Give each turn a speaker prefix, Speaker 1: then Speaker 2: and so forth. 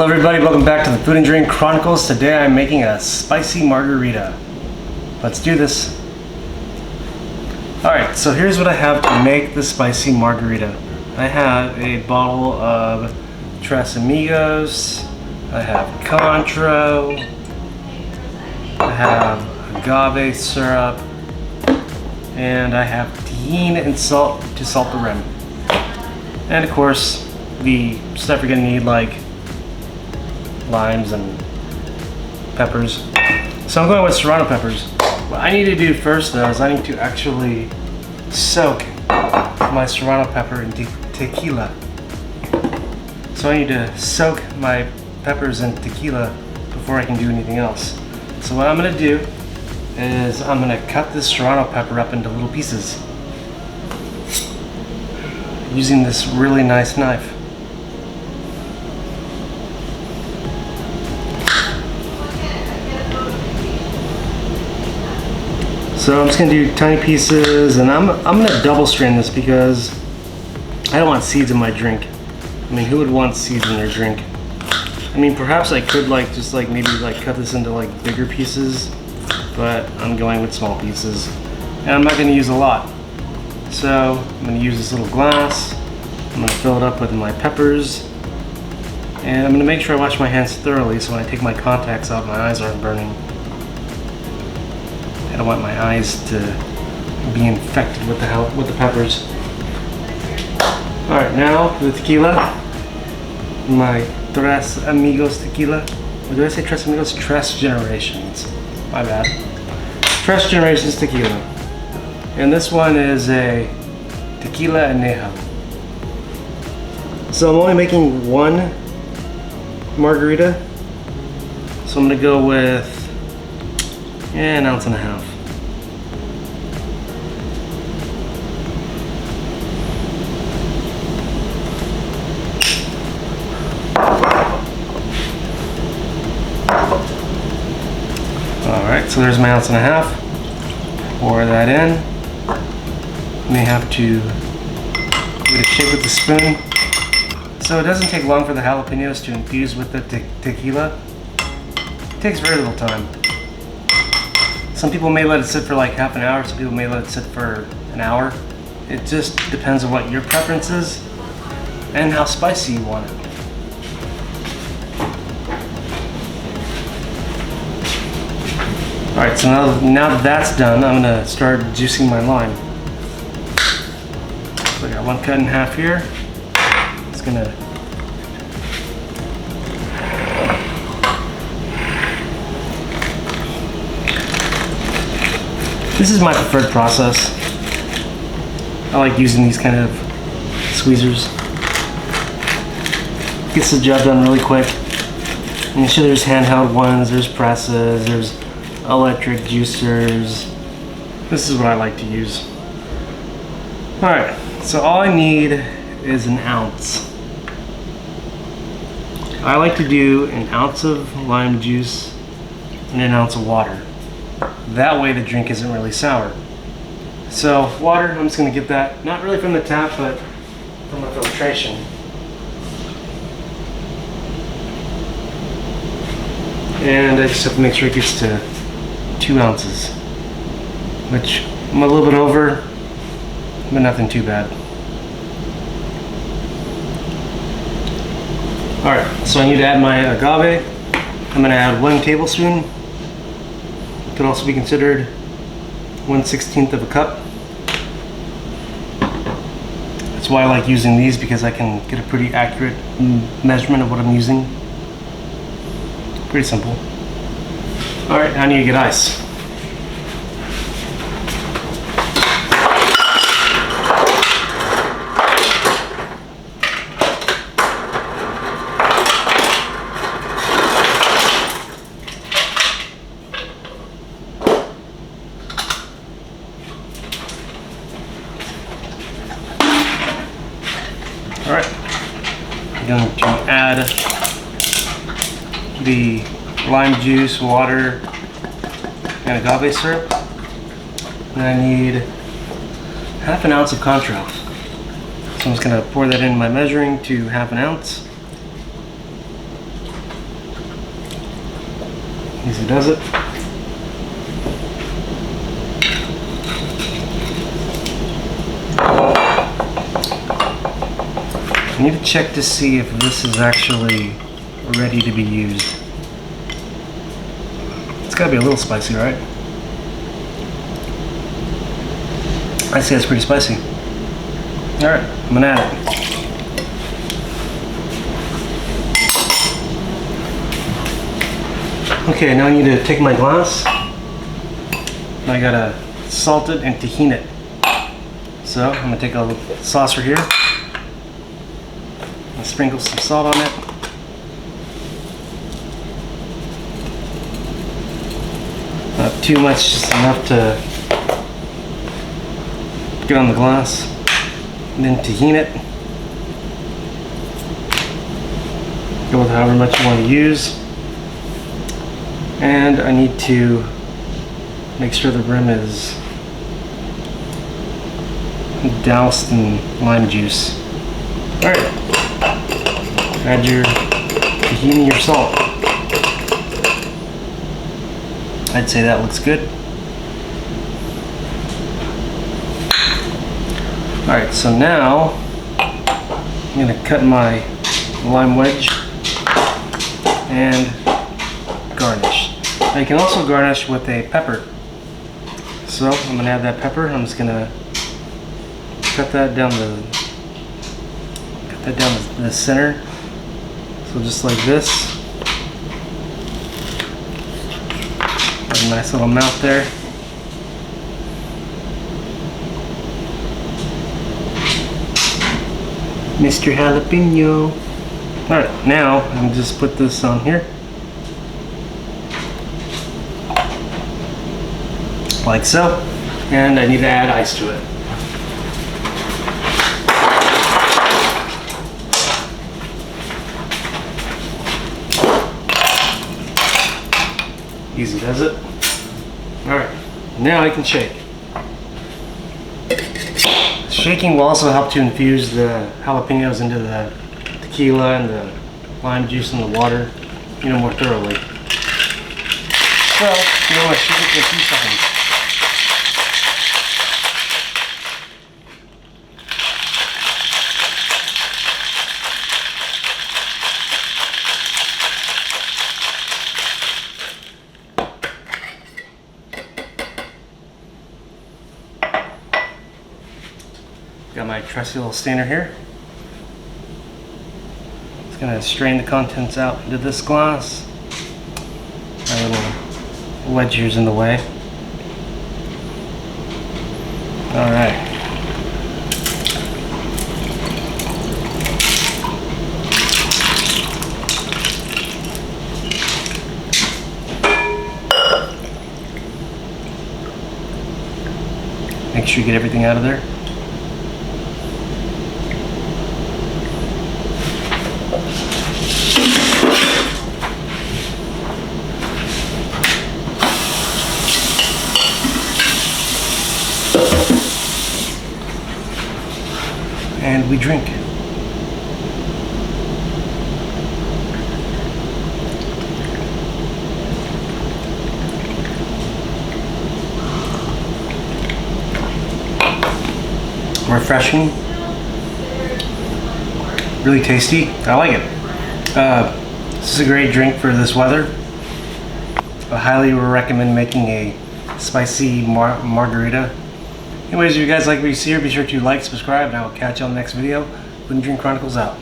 Speaker 1: Hello everybody, welcome back to the Food and Drink Chronicles. Today I'm making a spicy margarita. Let's do this. Alright, so here's what I have to make the spicy margarita. I have a bottle of Tres Amigos, I have Contro, I have agave syrup, and I have tahini and salt to salt the rim. And of course, the stuff you're gonna need like limes and peppers. So I'm going with serrano peppers. What I need to do first though is I need to actually soak my serrano pepper in tequila. So I need to soak my peppers in tequila before I can do anything else. So what I'm gonna do is I'm gonna cut this serrano pepper up into little pieces using this really nice knife. So I'm just gonna do tiny pieces, and I'm gonna double strain this because I don't want seeds in my drink. I mean, who would want seeds in their drink? I mean, perhaps I could maybe cut this into like bigger pieces, but I'm going with small pieces, and I'm not gonna use a lot. So I'm gonna use this little glass. I'm gonna fill it up with my peppers, and I'm gonna make sure I wash my hands thoroughly so when I take my contacts out, my eyes aren't burning. I don't want my eyes to be infected with the peppers. All right, now the tequila, my Tres Amigos tequila. Or did I say Tres Amigos? Tres Generations. My bad. Tres Generations tequila. And this one is a tequila anejo. So I'm only making one margarita. So I'm gonna go with an ounce and a half. Alright, so there's my ounce and a half. Pour that in. You may have to give it a shake with the spoon. So it doesn't take long for the jalapenos to infuse with the tequila. It takes very little time. Some people may let it sit for like half an hour, some people may let it sit for an hour. It just depends on what your preference is and how spicy you want it. Alright, so now that that's done, I'm going to start juicing my lime. So I got one cut in half here. It's going to This is my preferred process. I like using these kind of squeezers. Gets the job done really quick. And sure, there's handheld ones, there's presses, there's electric juicers. This is what I like to use. Alright, so all I need is an ounce. I like to do an ounce of lime juice and an ounce of water. That way the drink isn't really sour. So water, I'm just going to get that, not really from the tap, but from a filtration. And I just have to make sure it gets to 2 ounces, which I'm a little bit over, but nothing too bad. Alright, so I need to add my agave. I'm going to add 1 tablespoon. Could also be considered 1/16 of a cup. That's why I like using these, because I can get a pretty accurate measurement of what I'm using. Pretty simple. Alright, now I need to get ice. Alright, I'm going to add the lime juice, water, and agave syrup. And I need half an ounce of Contro. So I'm just going to pour that in my measuring to half an ounce. Easy does it. I need to check to see if this is actually ready to be used. It's gotta be a little spicy, right? I'd say it's pretty spicy. Alright, I'm gonna add it. Okay, now I need to take my glass. I gotta salt it and tahini it. So I'm gonna take a saucer here and sprinkle some salt on it. Not too much, just enough to get on the glass. And then tahini it. Go with however much you want to use. And I need to make sure the rim is doused in lime juice. Alright. Add your tahini, your salt. I'd say that looks good. Alright, so now I'm going to cut my lime wedge and garnish. Now you can also garnish with a pepper. So I'm going to add that pepper. I'm just going to cut that down the center. So just like this. Got a nice little mouth there. Mr. Jalapeno. Alright, now I'm just put this on here. Like so. And I need to add ice to it. Easy does it. Alright, now I can shake. Shaking will also help to infuse the jalapenos into the tequila and the lime juice and the water, more thoroughly. So, you want to shake it for a few seconds. Got my trusty little strainer here. Just gonna strain the contents out into this glass. My little wedge here's in the way. All right. Make sure you get everything out of there. And we drink. Refreshing, really tasty. I like it. This is a great drink for this weather. I highly recommend making a spicy margarita. Anyways, if you guys like what you see here, be sure to like, subscribe, and I will catch you on the next video. Food and Drink Chronicles out.